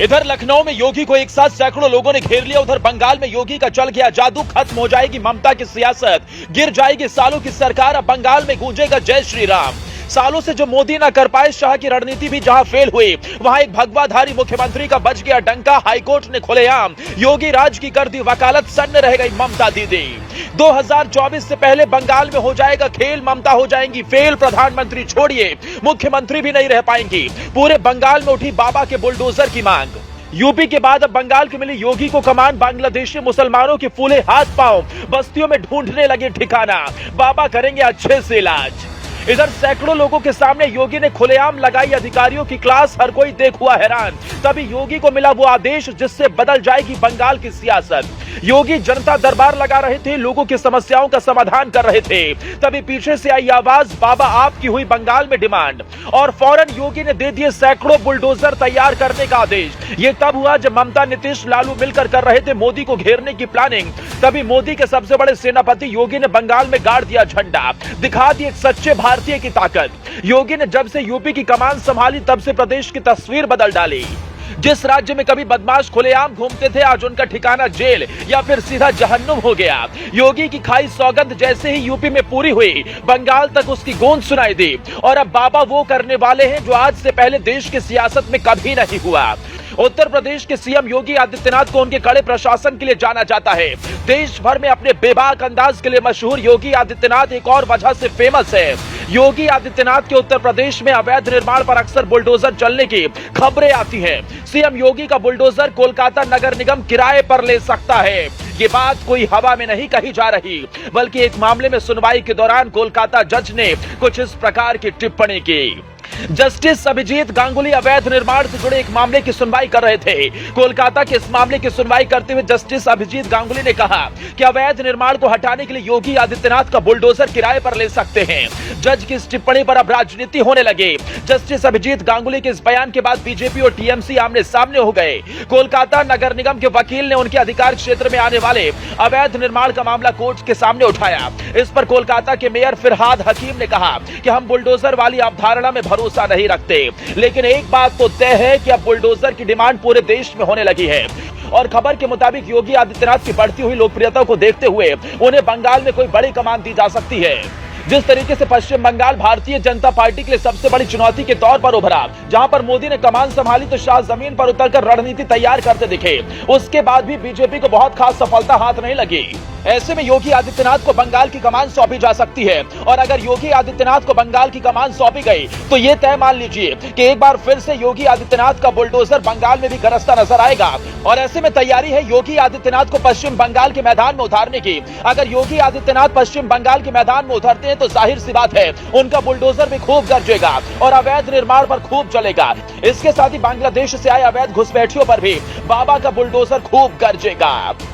इधर लखनऊ में योगी को एक साथ सैकड़ों लोगों ने घेर लिया। उधर बंगाल में योगी का चल गया जादू। खत्म हो जाएगी ममता की सियासत, गिर जाएगी सालों की सरकार। अब बंगाल में गूंजेगा जय श्री राम। सालों से जो मोदी ना कर पाए, शाह की रणनीति भी जहां फेल हुई, वहां एक भगवाधारी मुख्यमंत्री का बच गया डंका। हाईकोर्ट ने खुलेआम योगी राज की कर दी वकालत। सन्न रह गई ममता दीदी। 2024 से पहले बंगाल में हो जाएगा खेल। ममता हो जाएंगी फेल। प्रधानमंत्री छोड़िए, मुख्यमंत्री भी नहीं रह पाएंगी। पूरे बंगाल में उठी बाबा के बुलडोजर की मांग। यूपी के बाद अब बंगाल की मिली योगी को कमान। बांग्लादेशी मुसलमानों के फूले हाथ पांव, बस्तियों में ढूंढने लगे ठिकाना। बाबा करेंगे अच्छे से इलाज। इधर सैकड़ों लोगों के सामने योगी ने खुलेआम लगाई अधिकारियों की क्लास। हर कोई देख हुआ हैरान। तभी योगी को मिला वो आदेश जिससे बदल जाएगी बंगाल की सियासत। योगी जनता दरबार लगा रहे थे, लोगों की समस्याओं का समाधान कर रहे थे। तभी पीछे से आई आवाज, बाबा आपकी हुई बंगाल में डिमांड। और फौरन योगी ने दे दिए सैकड़ों बुलडोजर तैयार करने का आदेश। ये तब हुआ जब ममता, नीतीश, लालू मिलकर कर रहे थे मोदी को घेरने की प्लानिंग। तभी मोदी के सबसे बड़े सेनापति योगी ने बंगाल में गाड़ दिया झंडा, दिखा दी एक सच्चे भारतीय की ताकत। योगी ने जब से यूपी की कमान संभाली, तब से प्रदेश की तस्वीर बदल डाली। जिस राज्य में कभी बदमाश खुलेआम घूमते थे, आज उनका ठिकाना जेल या फिर सीधा जहन्नुम हो गया। योगी की खाई सौगंध जैसे ही यूपी में पूरी हुई, बंगाल तक उसकी गूंज सुनाई दी। और अब बाबा वो करने वाले हैं जो आज से पहले देश की सियासत में कभी नहीं हुआ। उत्तर प्रदेश के सीएम योगी आदित्यनाथ को उनके कड़े प्रशासन के लिए जाना जाता है। देश भर में अपने बेबाक अंदाज के लिए मशहूर योगी आदित्यनाथ एक और वजह से फेमस है। योगी आदित्यनाथ के उत्तर प्रदेश में अवैध निर्माण पर अक्सर बुलडोजर चलने की खबरें आती हैं। सीएम योगी का बुलडोजर कोलकाता नगर निगम किराए पर ले सकता है। ये बात कोई हवा में नहीं कही जा रही, बल्कि एक मामले में सुनवाई के दौरान कोलकाता जज ने कुछ इस प्रकार की टिप्पणी की। जस्टिस अभिजीत गांगुली अवैध निर्माण से जुड़े एक मामले की सुनवाई कर रहे थे। कोलकाता के इस मामले की सुनवाई करते हुए जस्टिस अभिजीत गांगुली ने कहा कि अवैध निर्माण को हटाने के लिए योगी आदित्यनाथ का बुलडोजर किराए पर ले सकते हैं। जज की इस टिप्पणी पर अब राजनीति होने लगे। जस्टिस अभिजीत गांगुली के इस बयान के बाद बीजेपी और टीएमसी आमने सामने हो गए। कोलकाता नगर निगम के वकील ने उनके अधिकार क्षेत्र में आने वाले अवैध निर्माण का मामला कोर्ट के सामने उठाया। इस पर कोलकाता के मेयर फिरहाद हकीम ने कहा कि हम बुलडोजर वाली अवधारणा में भरोसा नहीं रखते, लेकिन एक बात तो तय है कि अब बुलडोजर की डिमांड पूरे देश में होने लगी है। और खबर के मुताबिक योगी आदित्यनाथ की बढ़ती हुई लोकप्रियता को देखते हुए उन्हें बंगाल में कोई बड़ी कमान दी जा सकती है। जिस तरीके से पश्चिम बंगाल भारतीय जनता पार्टी के लिए सबसे बड़ी चुनौती के तौर पर उभरा, जहां पर मोदी ने कमान संभाली तो शाह जमीन पर उतरकर रणनीति तैयार करते दिखे। उसके बाद भी बीजेपी को बहुत खास सफलता हाथ नहीं लगी। ऐसे में योगी आदित्यनाथ को बंगाल की कमान सौंपी जा सकती है। और अगर योगी आदित्यनाथ को बंगाल की कमान सौंपी गई तो ये तय मान लीजिए कि एक बार फिर से योगी आदित्यनाथ का बुलडोजर बंगाल में भी गरजता नजर आएगा। और ऐसे में तैयारी है योगी आदित्यनाथ को पश्चिम बंगाल के मैदान में उतारने की। अगर योगी आदित्यनाथ पश्चिम बंगाल के मैदान में उतरते हैं तो जाहिर सी बात है उनका बुलडोजर भी खूब गरजेगा और अवैध निर्माण पर खूब चलेगा। इसके साथ ही बांग्लादेश से आए अवैध घुसपैठियों पर भी बाबा का बुलडोजर खूब गरजेगा।